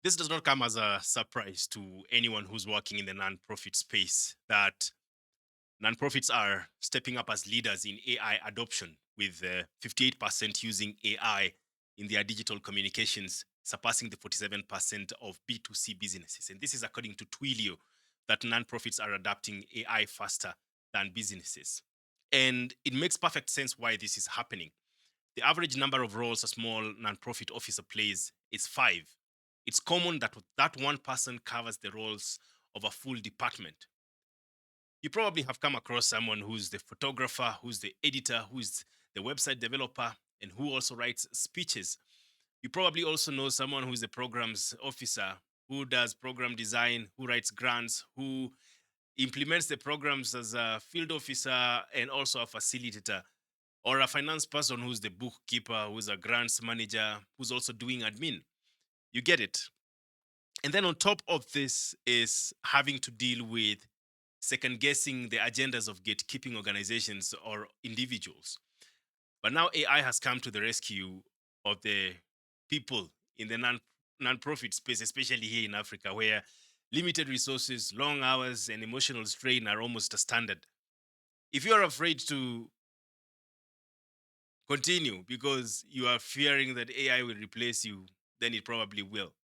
This does not come as a surprise to anyone who's working in the nonprofit space that nonprofits are stepping up as leaders in AI adoption, with 58% using AI in their digital communications, surpassing the 47% of B2C businesses. And this is according to Twilio, that nonprofits are adapting AI faster than businesses. And it makes perfect sense why this is happening. The average number of roles a small nonprofit officer plays is five. It's common that that one person covers the roles of a full department. You probably have come across someone who's the photographer, who's the editor, who's the website developer, and who also writes speeches. You probably also know someone who's the programs officer, who does program design, who writes grants, who implements the programs as a field officer and also a facilitator, or a finance person who's the bookkeeper, who's a grants manager, who's also doing admin. You get it. And then on top of this is having to deal with second guessing the agendas of gatekeeping organizations or individuals. But now AI has come to the rescue of the people in the non-profit space, especially here in Africa, where limited resources, long hours, and emotional strain are almost a standard. If you are afraid to continue because you are fearing that AI will replace you, then it probably will.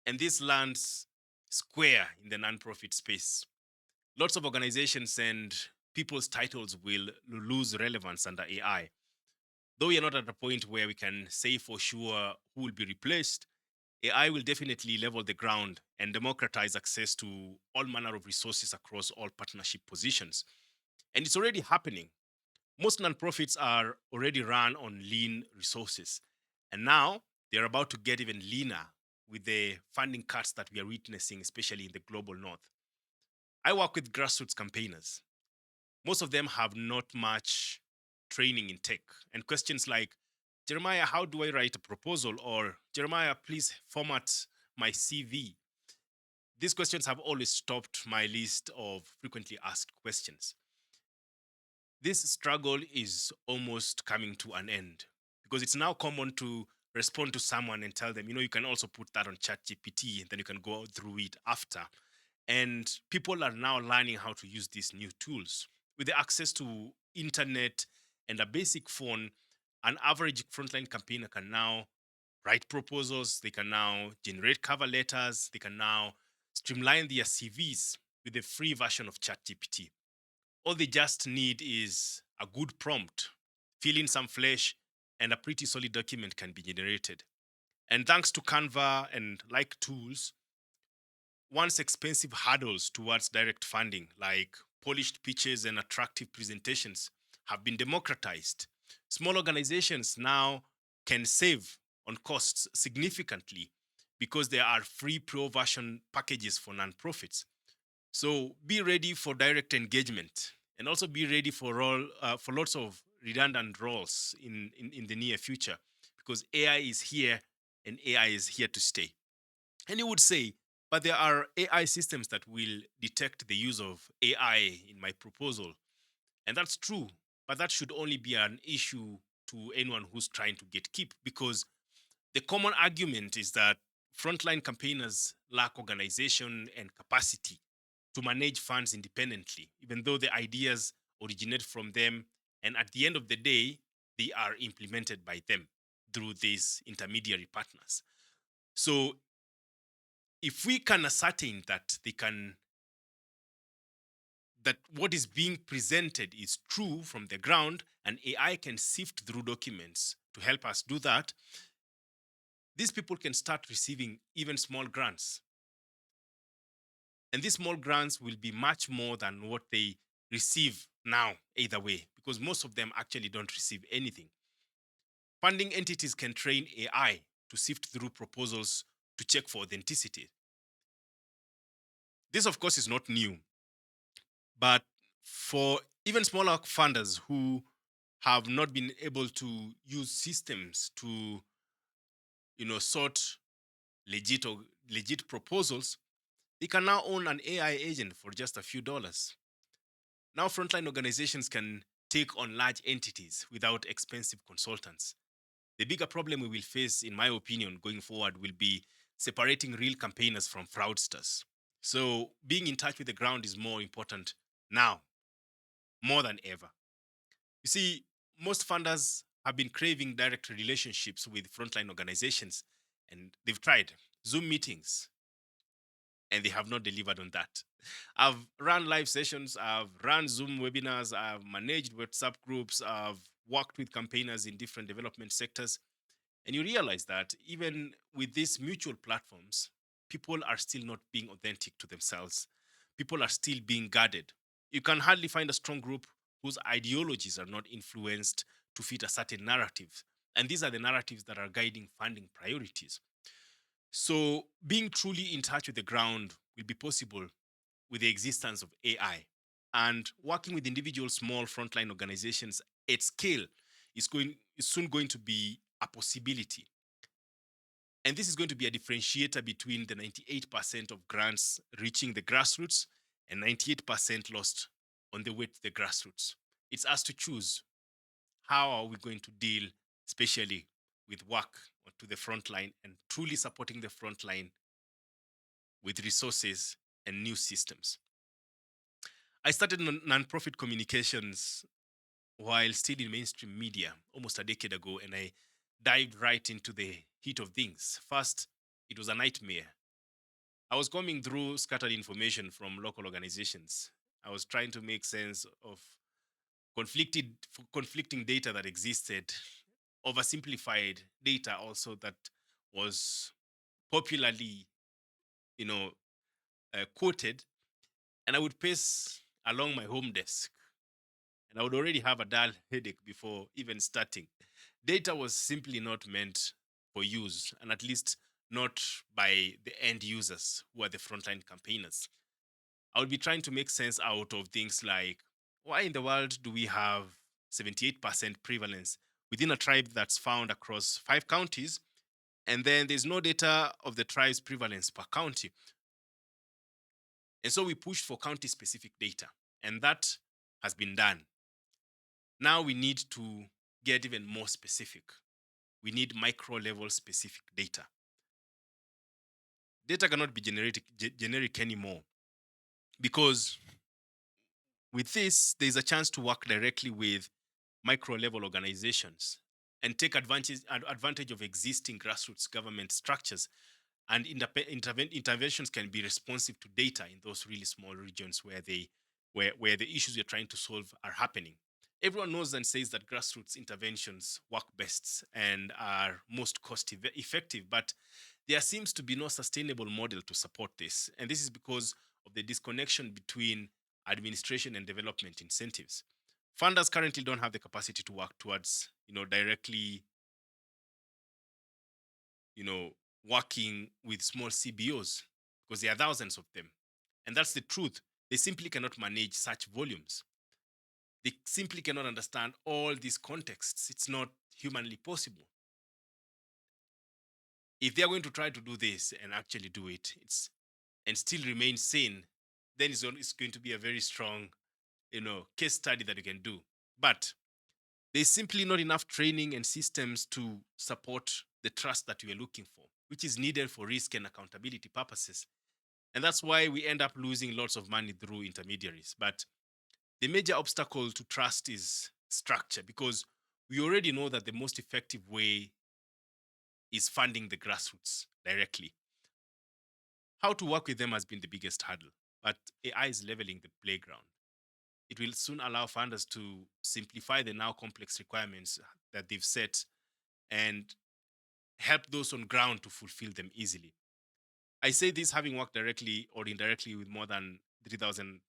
And this lands square in the non-profit space. Lots of organizations and people's titles will lose relevance under AI. Though we are not at a point where we can say for sure who will be replaced, AI will definitely level the ground and democratize access to all manner of resources across all partnership positions. And it's already happening. Most nonprofits are already run on lean resources. And now they're about to get even leaner with the funding cuts that we are witnessing, especially in the global north. I work with grassroots campaigners. Most of them have not much training in tech. And questions like, Jeremiah, how do I write a proposal? Or, Jeremiah, please format my CV. These questions have always stopped my list of frequently asked questions. This struggle is almost coming to an end because it's now common to respond to someone and tell them, you can also put that on ChatGPT and then you can go through it after. And people are now learning how to use these new tools. With the access to internet and a basic phone, an average frontline campaigner can now write proposals, they can now generate cover letters, they can now streamline their CVs with the free version of ChatGPT. All they just need is a good prompt, fill in some flesh, and a pretty solid document can be generated. And thanks to Canva and like tools, once expensive hurdles towards direct funding, like polished pitches and attractive presentations, have been democratized. Small organizations now can save on costs significantly because there are free pro version packages for nonprofits. So be ready for direct engagement and also be ready for lots of redundant roles in the near future because AI is here and AI is here to stay. And you would say, but there are AI systems that will detect the use of AI in my proposal. And that's true, but that should only be an issue to anyone who's trying to get keep because the common argument is that frontline campaigners lack organization and capacity to manage funds independently, even though the ideas originate from them. And at the end of the day, they are implemented by them through these intermediary partners. So if we can ascertain that what is being presented is true from the ground and AI can sift through documents to help us do that, these people can start receiving even small grants. And these small grants will be much more than what they receive now, either way, because most of them actually don't receive anything. Funding entities can train AI to sift through proposals to check for authenticity. This, of course, is not new, but for even smaller funders who have not been able to use systems to, sort legit proposals, they can now own an AI agent for just a few dollars. Now, frontline organizations can take on large entities without expensive consultants. The bigger problem we will face, in my opinion, going forward will be separating real campaigners from fraudsters. So being in touch with the ground is more important now, more than ever. You see, most funders have been craving direct relationships with frontline organizations, and they've tried Zoom meetings, and they have not delivered on that. I've run live sessions, I've run Zoom webinars, I've managed WhatsApp groups, I've worked with campaigners in different development sectors. And you realize that even with these mutual platforms, people are still not being authentic to themselves. People are still being guarded. You can hardly find a strong group whose ideologies are not influenced to fit a certain narrative. And these are the narratives that are guiding funding priorities. So, being truly in touch with the ground will be possible with the existence of AI. And working with individual small frontline organizations at scale is soon going to be a possibility. And this is going to be a differentiator between the 98% of grants reaching the grassroots and 98% lost on the way to the grassroots. It's us to choose how are we going to deal, especially with work to the front line and truly supporting the front line with resources and new systems. I started nonprofit communications while still in mainstream media almost a decade ago, and I dived right into the heat of things. First, it was a nightmare. I was combing through scattered information from local organizations. I was trying to make sense of conflicting data that existed, oversimplified data also that was popularly, you know, quoted, and I would pace along my home desk, and I would already have a dull headache before even starting. Data was simply not meant for use, and at least not by the end users who are the frontline campaigners. I would be trying to make sense out of things like why in the world do we have 78% prevalence within a tribe that's found across 5 counties, and then there's no data of the tribe's prevalence per county? And so we pushed for county specific data, and that has been done. Now we need to get even more specific. We need micro level specific data. Data cannot be generic anymore because with this, there's a chance to work directly with micro level organizations and take advantage of existing grassroots government structures. And interventions can be responsive to data in those really small regions where the issues you're trying to solve are happening. Everyone knows and says that grassroots interventions work best and are most effective, but there seems to be no sustainable model to support this. And this is because of the disconnection between administration and development incentives. Funders currently don't have the capacity to work towards, directly, you know, working with small CBOs because there are thousands of them. And that's the truth. They simply cannot manage such volumes. They simply cannot understand all these contexts. It's not humanly possible. If they are going to try to do this and actually do it, and still remain sane, then it's going to be a very strong, case study that you can do. But there's simply not enough training and systems to support the trust that we are looking for, which is needed for risk and accountability purposes. And that's why we end up losing lots of money through intermediaries. But the major obstacle to trust is structure, because we already know that the most effective way is funding the grassroots directly. How to work with them has been the biggest hurdle, but AI is leveling the playground. It will soon allow funders to simplify the now complex requirements that they've set and help those on ground to fulfill them easily. I say this having worked directly or indirectly with more than 3,000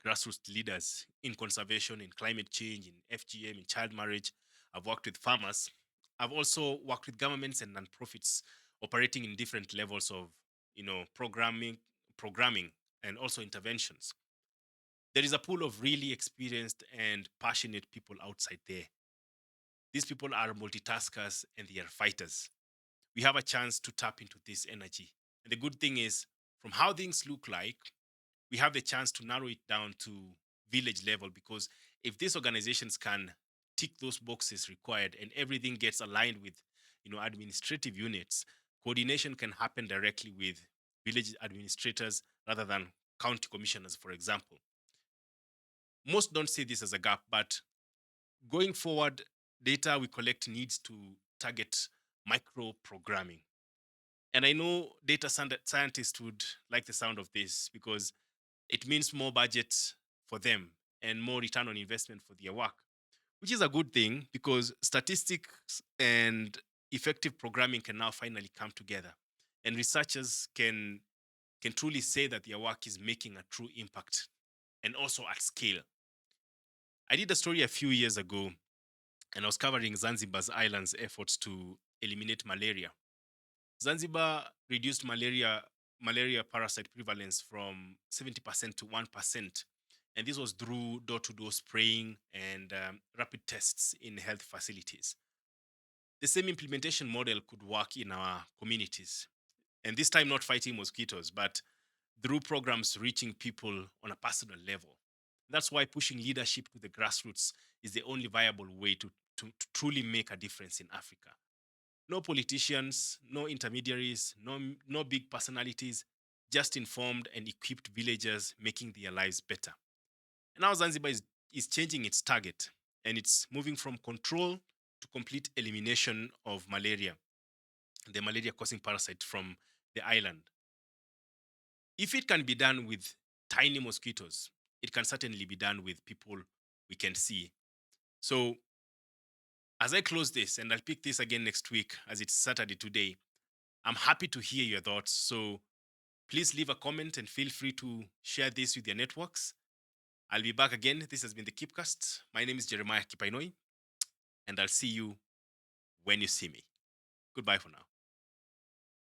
grassroots leaders in conservation, in climate change, in FGM, in child marriage. I've worked with farmers. I've also worked with governments and nonprofits operating in different levels of, programming, and also interventions. There is a pool of really experienced and passionate people outside there. These people are multitaskers and they are fighters. We have a chance to tap into this energy. And the good thing is, from how things look like, we have the chance to narrow it down to village level, because if these organizations can tick those boxes required and everything gets aligned with, administrative units, Coordination can happen directly with village administrators rather than county commissioners, for example. Most don't see this as a gap, but going forward, data we collect needs to target micro programming. And I know scientists would like the sound of this because it means more budget for them and more return on investment for their work, which is a good thing because statistics and effective programming can now finally come together. And researchers can truly say that their work is making a true impact and also at scale. I did a story a few years ago and I was covering Zanzibar's islands efforts to eliminate malaria. Zanzibar reduced malaria parasite prevalence from 70% to 1%. And this was through door to door spraying and rapid tests in health facilities. The same implementation model could work in our communities. And this time, not fighting mosquitoes, but through programs reaching people on a personal level. That's why pushing leadership to the grassroots is the only viable way to truly make a difference in Africa. No politicians, no intermediaries, no big personalities, just informed and equipped villagers making their lives better. And now Zanzibar is changing its target and it's moving from control to complete elimination of malaria, the malaria causing parasite from the island. If it can be done with tiny mosquitoes, it can certainly be done with people we can see. So, as I close this, and I'll pick this again next week as it's Saturday today, I'm happy to hear your thoughts. So, please leave a comment and feel free to share this with your networks. I'll be back again. This has been the Keepcast. My name is Jeremiah Kipainoi, and I'll see you when you see me. Goodbye for now.